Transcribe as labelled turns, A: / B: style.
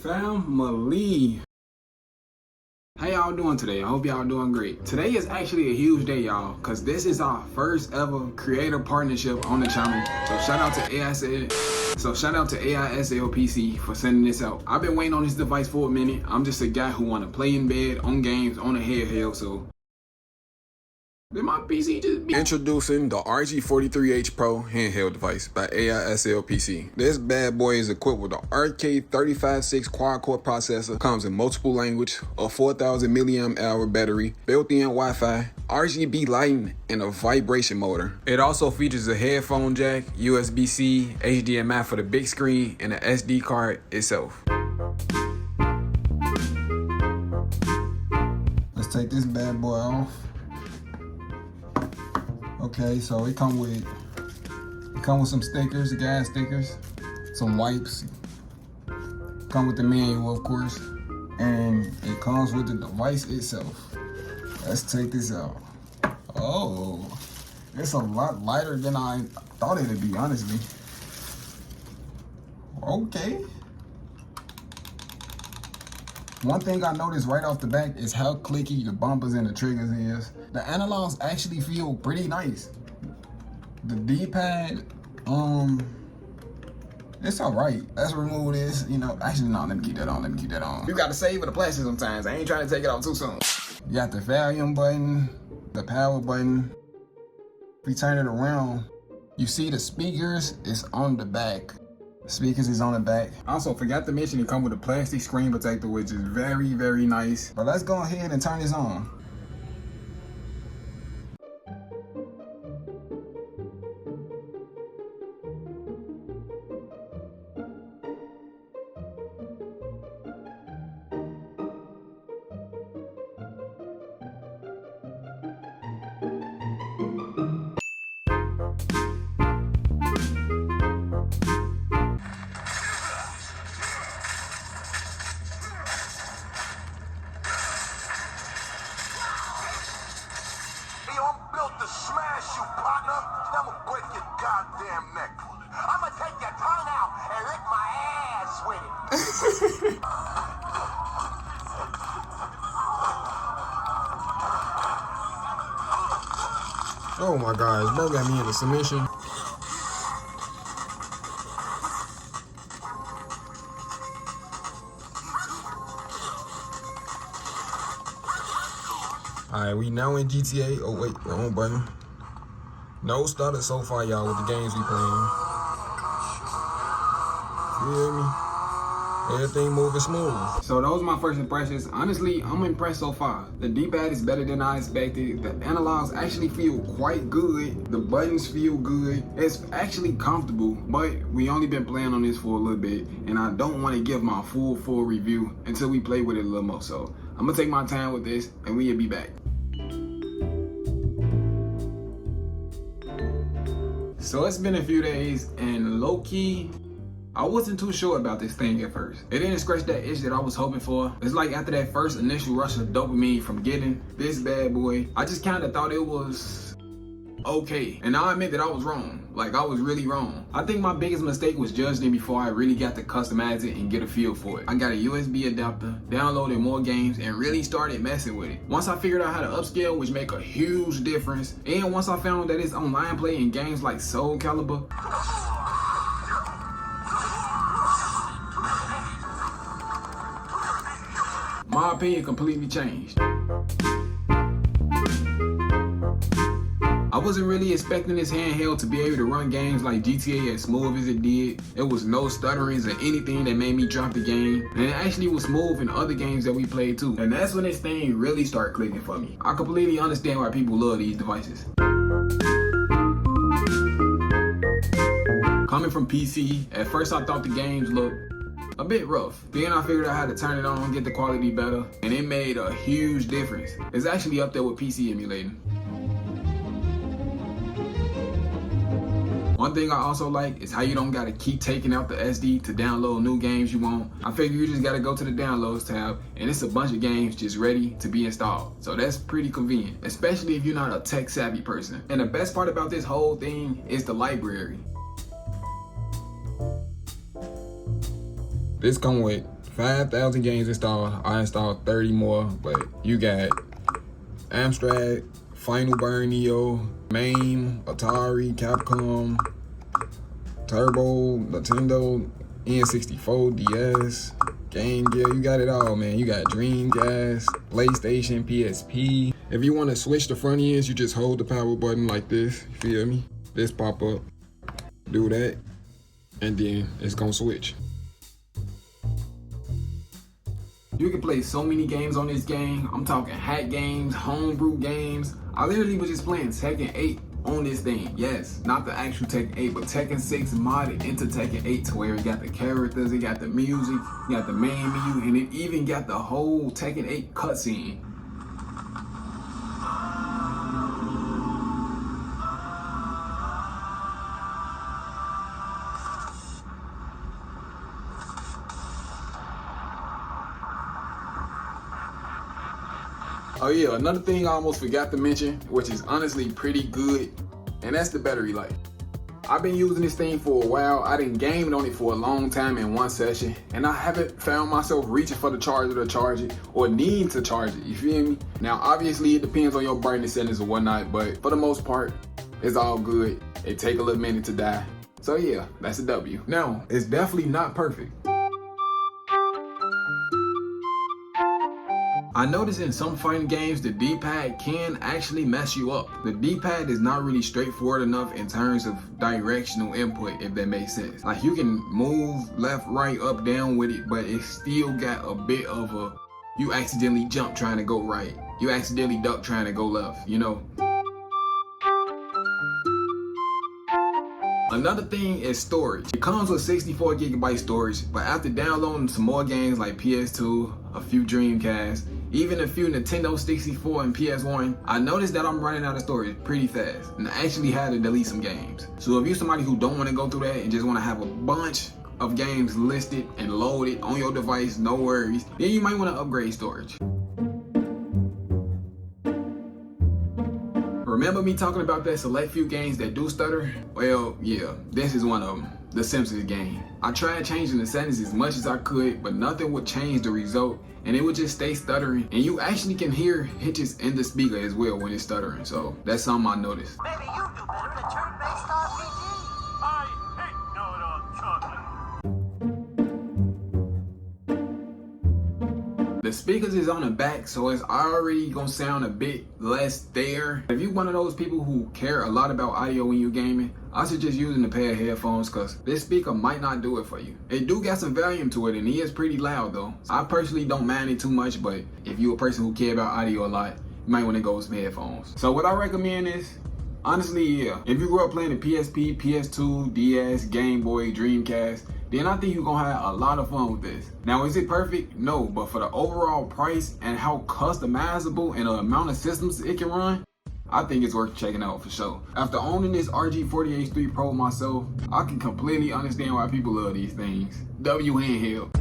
A: Family, how y'all doing today? I hope y'all doing great. Today is actually a huge day, y'all, because this is our first ever creator partnership on the channel. So shout out to AISLPC for sending this out. I've been waiting on this device for a minute. I'm just a guy who want to play in bed, on games, on a handheld, so then my PC just be... Introducing the RG43H Pro handheld device by AISLPC. This bad boy is equipped with the RG43H quad-core processor, comes in multiple language, a 4000 mAh battery, built-in Wi-Fi, RGB lighting, and a vibration motor. It also features a headphone jack, USB-C, HDMI for the big screen, and an SD card itself. Let's take this bad boy off. Okay, so it come with some stickers, gas stickers, some wipes. Come with the manual, of course, and it comes with the device itself. Let's take this out. Oh, it's a lot lighter than I thought it'd be, honestly. Okay. One thing I noticed right off the bat is how clicky the bumpers and the triggers is. The analogs actually feel pretty nice. The D-pad, it's all right. Let's remove this, actually no, let me keep that on, You gotta save with the plastic sometimes. I ain't trying to take it off too soon. You got the volume button, the power button. If we turn it around, you see the speakers is on the back. Speakers is on the back. Also, forgot to mention it comes with a plastic screen protector, which is very, very nice. But let's go ahead and turn this on.
B: I'm built to smash you, partner. I'm gonna break your goddamn neck. I'm gonna take your tongue out and lick my ass with it.
A: Oh my gosh, bro got me in a submission. Alright, we now in GTA. Oh wait, wrong button. No started so far, y'all, with the games we playing. Feel me? Everything moving smooth. So those are my first impressions. Honestly, I'm impressed so far. The D-pad is better than I expected. The analogs actually feel quite good. The buttons feel good. It's actually comfortable, but we only been playing on this for a little bit, and I don't want to give my full review until we play with it a little more. So I'm gonna take my time with this, and we'll be back. So it's been a few days, and low-key, I wasn't too sure about this thing at first. It didn't scratch that itch that I was hoping for. It's like after that first initial rush of dopamine from getting this bad boy, I just kind of thought it was okay. And I admit that I was wrong. Like, I was really wrong. I think my biggest mistake was judging it before I really got to customize it and get a feel for it. I got a USB adapter, downloaded more games, and really started messing with it. Once I figured out how to upscale, which make a huge difference, and once I found that it's online play in games like Soul Calibur, my opinion completely changed. I wasn't really expecting this handheld to be able to run games like GTA as smooth as it did. It was no stutterings or anything that made me drop the game. And it actually was smooth in other games that we played too. And that's when this thing really started clicking for me. I completely understand why people love these devices. Coming from PC, at first I thought the games looked a bit rough. Then I figured out how to turn it on, get the quality better, and it made a huge difference. It's actually up there with PC emulating. One thing I also like is how you don't gotta keep taking out the SD to download new games you want. I figure you just gotta go to the downloads tab and it's a bunch of games just ready to be installed. So that's pretty convenient, especially if you're not a tech savvy person. And the best part about this whole thing is the library. This come with 5,000 games installed. I installed 30 more, but you got Amstrad, Final Burn Neo, MAME, Atari, Capcom, Turbo, Nintendo, N64, DS, Game Gear. You got it all, man. You got Dreamcast, PlayStation, PSP. If you want to switch the front ends, you just hold the power button like this. You feel me? This pop up. Do that, and then it's gonna switch. You can play so many games on this game. I'm talking hack games, homebrew games. I literally was just playing Tekken 8 on this thing. Yes, not the actual Tekken 8, but Tekken 6 modded into Tekken 8 to where it got the characters, it got the music, it got the main menu, and it even got the whole Tekken 8 cutscene. Oh yeah, another thing I almost forgot to mention, which is honestly pretty good, and that's the battery life. I've been using this thing for a while. I done gamed on it for a long time in one session, and I haven't found myself reaching for the charger to charge it or needing to charge it, you feel me? Now obviously it depends on your brightness settings or whatnot, but for the most part, it's all good. It take a little minute to die. So yeah, that's a W. Now, it's definitely not perfect. I noticed in some fighting games, the D-pad can actually mess you up. The D-pad is not really straightforward enough in terms of directional input, if that makes sense. Like you can move left, right, up, down with it, but it still got a bit of a, you accidentally jump trying to go right. You accidentally duck trying to go left, you know? Another thing is storage. It comes with 64 gigabyte storage, but after downloading some more games like PS2, a few Dreamcast, even a few Nintendo 64 and PS1, I noticed that I'm running out of storage pretty fast, and I actually had to delete some games. So if you're somebody who don't want to go through that and just want to have a bunch of games listed and loaded on your device, no worries, then you might want to upgrade storage. Remember me talking about that select few games that do stutter? Well, yeah, this is one of them, the Simpsons game. I tried changing the settings as much as I could, but nothing would change the result, and it would just stay stuttering. And you actually can hear hitches in the speaker as well when it's stuttering, so that's something I noticed.
B: Maybe you do better in a turn-based RPG. I hate no-no chocolate.
A: The speakers is on the back, so it's already gonna sound a bit less there. If you're one of those people who care a lot about audio when you're gaming, I suggest using a pair of headphones, because this speaker might not do it for you. It do got some volume to it, and it is pretty loud though. I personally don't mind it too much, but if you're a person who care about audio a lot, you might want to go with some headphones. So what I recommend is, honestly, yeah, if you grew up playing the PSP, PS2, DS, Game Boy, Dreamcast, then I think you're gonna have a lot of fun with this. Now, is it perfect? No, but for the overall price and how customizable and the amount of systems it can run, I think it's worth checking out for sure. After owning this RG43H Pro myself, I can completely understand why people love these things. W Handheld.